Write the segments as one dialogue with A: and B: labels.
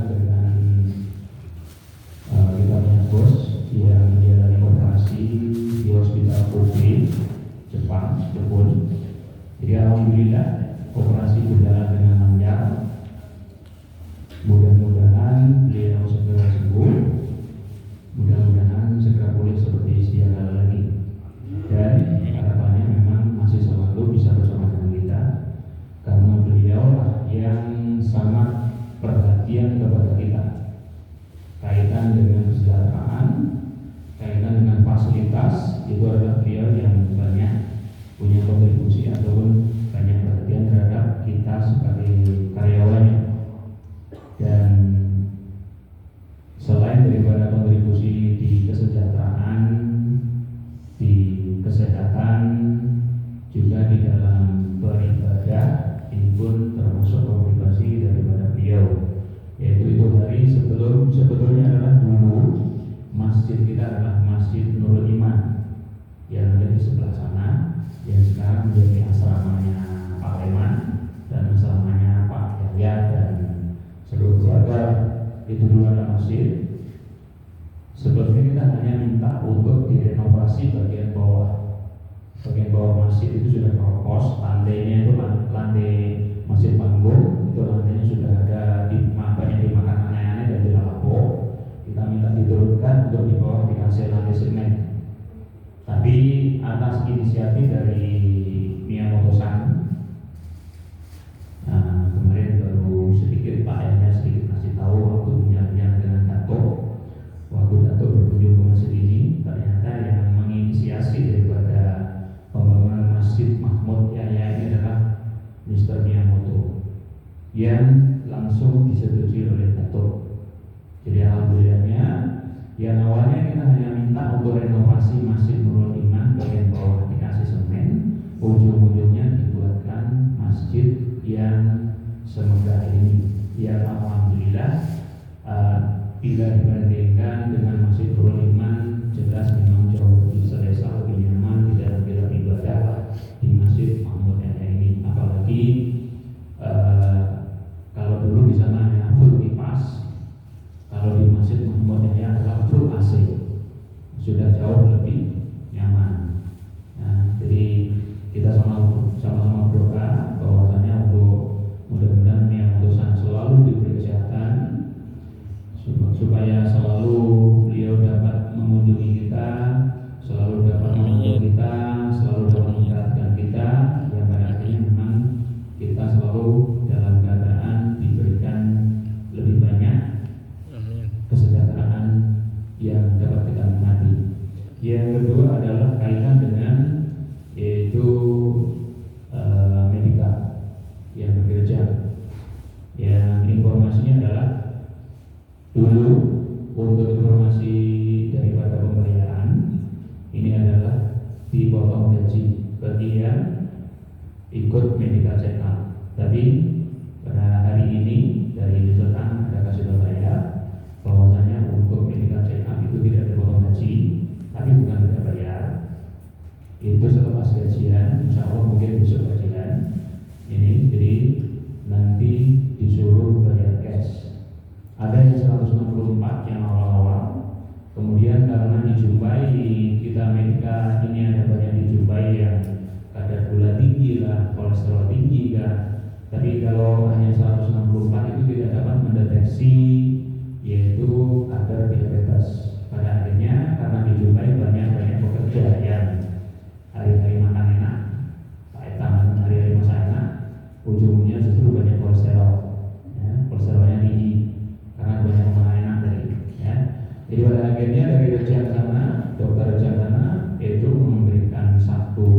A: alhamdulillah dengan kita punya bos yang menjalani operasi di hospital Kobe Jepang Jepun. Jadi alhamdulillah operasi berjalan dengan lancar. Mudah-mudahan beliau segera sembuh, mudah-mudahan segera pulih seperti sedia kala lagi, dan harapannya memang masih selalu bisa bersama dengan kita karena beliau lah yang sangat perhatian kepada kita kaitan dengan kesejahteraan, kaitan dengan fasilitas. Itu adalah beliau yang banyak punya kontribusi ataupun banyak perhatian terhadap kita sebagai karyawannya. Dan selain daripada kontribusi di kesejahteraan, di kesehatan, juga di dalam beribadah, ini pun termasuk kontribusi daripada beliau. Yaitu itu hari sebetulnya adalah dulu masjid kita adalah Masjid Nurul Iman yang ada di sebelah sana, yang sekarang menjadi asramanya Pak Leman dan asramanya Pak Yahya dan seluruh keluarga. Itu dulu ada masjid. Sebelumnya kita hanya minta untuk direnovasi bagian bawah. Bagian bawah masjid itu sudah keropos, lantainya itu lantai masjid panggung, itu lantainya sudah ada banyak dimakan aneh-aneh dan dilapuk. Kita minta diturunkan untuk di bawah dikasih lantai semen. Tapi atas inisiatif dari Miyamoto-san, kemarin baru sedikit Pak Yahya sedikit kasih tahu waktu bincang dengan Dato. Waktu Dato berkunjung ke masjid ini, ternyata yang menginisiasi daripada pembangunan Masjid Mahmud Yahya ini adalah Mr. Miyamoto yang langsung disetujui oleh Dato. Jadi alhamdulillahnya, yang awalnya kita hanya minta untuk renovasi Masjid Nurul Iman bagian bawah dikasih semen, ujung-ujungnya dibuatkan masjid yang semegah ini. Ya alhamdulillah, bila dibandingkan dengan Masjid Nurul Iman, jelas memang jauh lebih selesa, lebih nyaman di dalam kita ibadah di Masjid Mahmud Yahya ini. Apalagi kalau dulu di sana hanya full kipas, kalau di Masjid Mahmud Yahya adalah full AC, sudah jauh lebih nyaman. Nah, jadi kita sama-sama berdoa bahwasanya untuk mudah-mudahan Miyamoto-san selalu diberi kesehatan, supaya selalu beliau dapat mengunjungi kita, selalu dapat mengunjungi kita, selalu dapat mengingatkan kita, yang pada akhirnya memang kita selalu dalam keadaan diberikan lebih banyak kesejahteraan yang dapat kita nikmati. Yang kedua adalah kaitan dengan yaitu medika yang bekerja. Yang informasinya adalah dulu untuk informasi daripada pembayaran ini adalah dipotong gaji bagi yang ikut medical check up. Tapi pada hari ini dari Misalkan ada kasih tahu saya bahwasanya untuk medical check up itu tidak dipotong gaji, tapi bukan tidak bayar. Itu selepas gajian, insya Allah mungkin besok gajian ini, jadi nanti disuruh bayar cash. Ada yang 164 yang awal-awal, kemudian karena dijumpai kita medika ini ada banyak dijumpai yang kadar gula tinggi lah, kolesterol tinggi lah. Tapi kalau hanya 164 itu tidak dapat mendeteksi yaitu kadar diabetes. Pada akhirnya karena dijumpai banyak pekerja yang hari-hari makan enak, hari-hari masak enak, ujungnya justru banyak kolesterol, ya, kolesterolnya tinggi karena banyak makan enak tadi. Ya. Jadi pada akhirnya dari rencana dokter rencana itu memberikan satu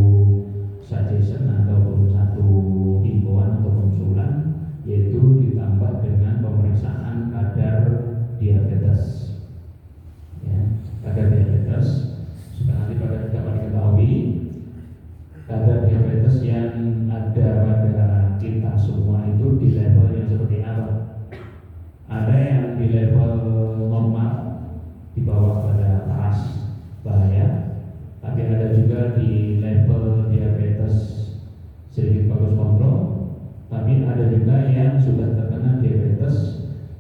A: suggestion ataupun satu himbauan atau konsulan, yaitu ditambah dengan pemeriksaan kadar diabetes. Ya, kadar diabetes supaya nanti pada dapat diketahui kadar diabetes yang ada pada kita semua itu di level yang seperti apa. Ada yang di level normal di bawah pada atas,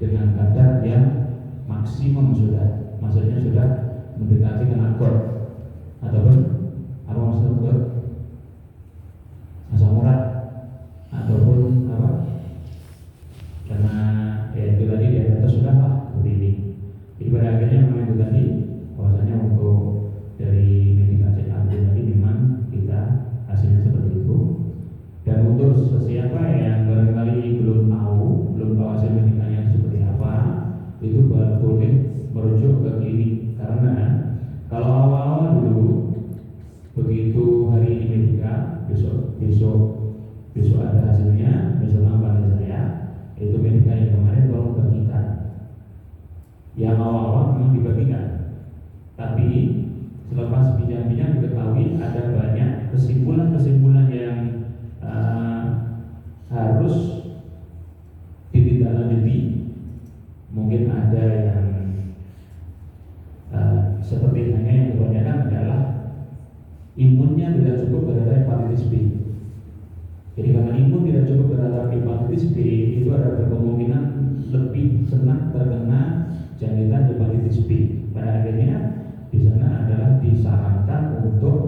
A: dengan kadar yang maksimum sudah, maksudnya sudah mendekati kena gol ataupun apa maksudnya gol asam urat ataupun apa karena ya itu tadi di atas sudah lah seperti ini. Jadi pada akhirnya memang itu tadi bahwasanya untuk dari medika CAD tadi memang kita hasilnya seperti itu. Dan untuk siapa yang barangkali belum tahu hasil medikanya seperti apa, itu boleh merujuk ke klinik. Karena kalau awal-awal dulu begitu hari ini medika, besok ada hasilnya, besok pada saya, itu medika yang kemarin tolong bagikan. Yang awal-awal memang dibagikan, tapi selepas bincang-bincang diketahui ada banyak kesimpulan-kesimpulan yang harus ditindaklanjuti. Mungkin ada yang seperti hanya yang kebanyakan adalah imunnya tidak cukup terhadap hepatitis B. Jadi karena imun tidak cukup terhadap hepatitis B, itu ada kemungkinan lebih senang terkena jangkitan hepatitis B. Pada akhirnya di sana adalah disarankan untuk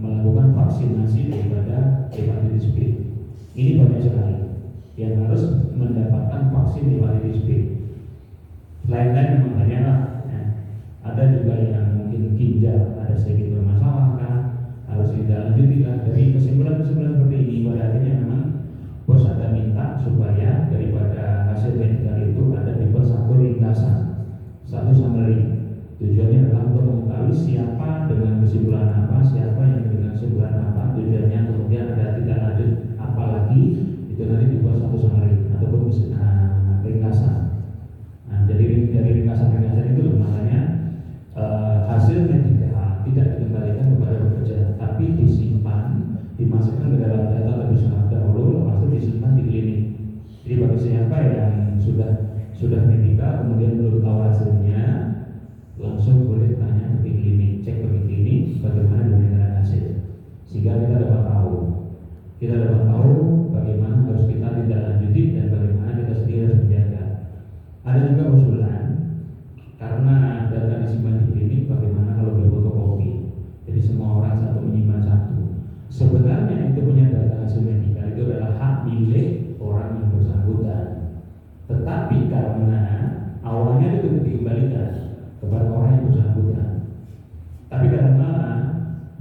A: melakukan vaksinasi daripada hepatitis B. Ini banyak sekali yang harus mendapatkan vaksin hepatitis B. Selain-lain memang banyak lah. Ada juga yang mungkin ginjal ada sedikit bermasalah kan, harus ditindaklanjuti kan. Dari kesimpulan-kesimpulan seperti ini pada akhirnya memang bos ada minta supaya daripada hasil medikal itu ada dibuat satu ringkasan, satu summary. Tujuannya adalah untuk mengetahui siapa dengan kesimpulan apa, siapa yang dengan kesimpulan apa, tujuannya kemudian ada tidak lanjut apalagi itu nanti dibuat satu summary ataupun ringkasan. Nah, jadi dari ringkasan-ringkasan itu makanya hasil medikal tidak dikembalikan kepada pekerja, tapi disimpan, dimasukkan ke dalam data terlebih dahulu, lepas itu disimpan di klinik. Jadi bagi siapa yang sudah medikal kemudian belum tahu hasilnya, langsung boleh tanya ke klinik, cek ke klinik bagaimana dengan hasil, sehingga kita dapat tahu bagaimana harus kita tindak lanjuti dan bagaimana kita sendiri harus menjaga. Ada juga usulan karena data disimpan di klinik, bagaimana kalau berfotokopi? Jadi semua orang satu menyimpan satu. Sebenarnya itu punya data hasil medikal itu adalah hak milik orang yang bersangkutan. Tetapi karena awalnya itu dikembalikan kepada orang yang bersangkutan. Tapi kadang-kadang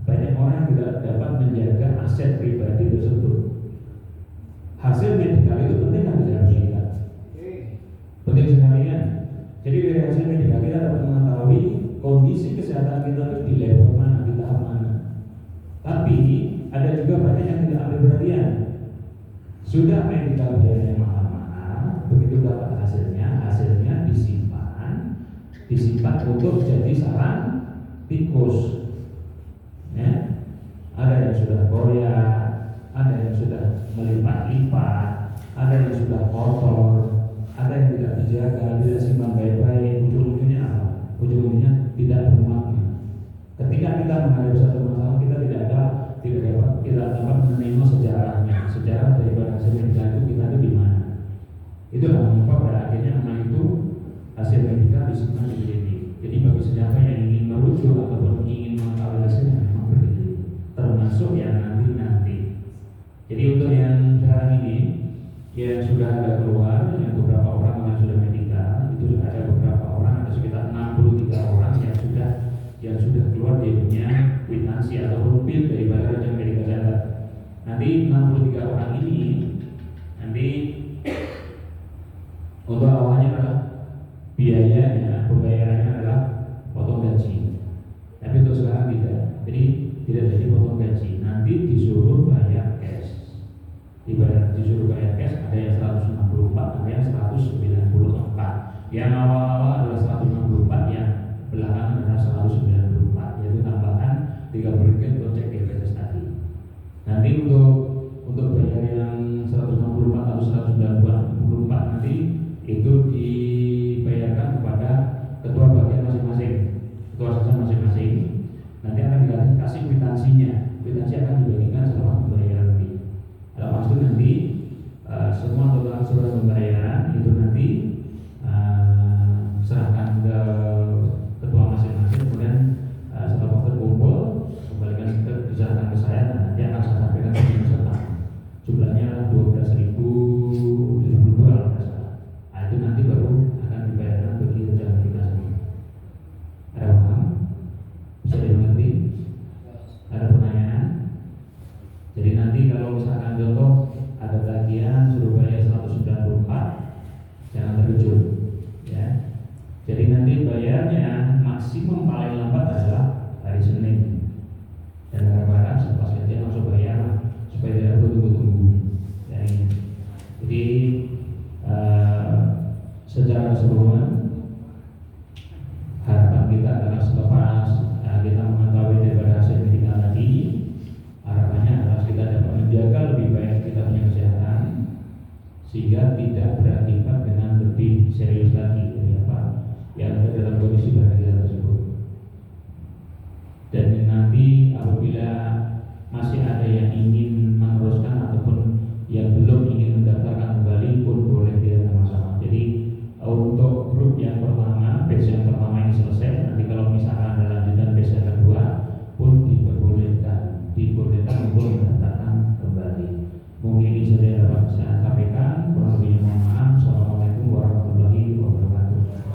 A: banyak orang yang tidak dapat menjaga aset pribadi tersebut. Hasil medikal itu penting kan tidak harus kita. Penting sekali kan. Jadi dari hasil medikal kita dapat mengetahui kondisi kesehatan kita itu di level mana, di tahap mana. Tapi ada juga banyak yang tidak ambil perhatian. Sudah medikal biayanya mahal-mahal, begitu dapat hasilnya disimpan untuk jadi sarang tikus. Ya, ada yang sudah koyak, ada yang sudah melipat-lipat, ada yang sudah kotor, ada yang tidak dijaga, tidak simpan baik-baik. Ujung-ujungnya apa? Ujung-ujungnya tidak bermakna. Ketika kita menghadapi satu masalah, kita tidak dapat menerima sejarah daripada hasil medikal itu kita itu di mana. Itulah mengapa pada akhirnya memang itu hasil medikal disimpan di klinik. Jadi bagi siapa yang ingin merujuk ataupun ingin mengetahui hasilnya memang begitu, termasuk yang nanti. Jadi untuk yang sekarang ini yang sudah ada keluar, yang beberapa orang yang sudah medikal, itu sudah ada beberapa orang, ada sekitar 63 orang yang sudah keluar dia punya kwitansi atau bil dari Badan Medika Center. Nanti 63 orang ini nanti untuk awalnya adalah biayanya, pembayarannya adalah potong gaji. Tapi untuk sekarang tidak. Jadi tidak jadi potong gaji. Nanti disuruh bayar cash. Disuruh bayar cash, ada yang 164, ada yang 194. Yang awal-awal adalah 164, yang belakangan adalah 194, yaitu tambahan 30 ringgit untuk cek diabetes tadi. Nanti untuk bayar yang 164 atau 194 nanti itu dibayarkan kepada ketua bagian masing-masing, ketua sesar masing-masing. Nanti akan dikasih kwitansinya. Kwitansi akan dibagikan setelah pembayaran nanti. Lepas itu nanti semua total surat pembayaran itu nanti secara keseluruhan harapan kita adalah selepas kita mengetahui daripada hasil medical tadi, harapannya adalah kita dapat menjaga lebih baik kita punya kesehatan sehingga tidak berakibat dengan lebih serius lagi dari apa yang ada dalam kondisi badan kita tersebut. Dan nanti apabila masih ada yang ingin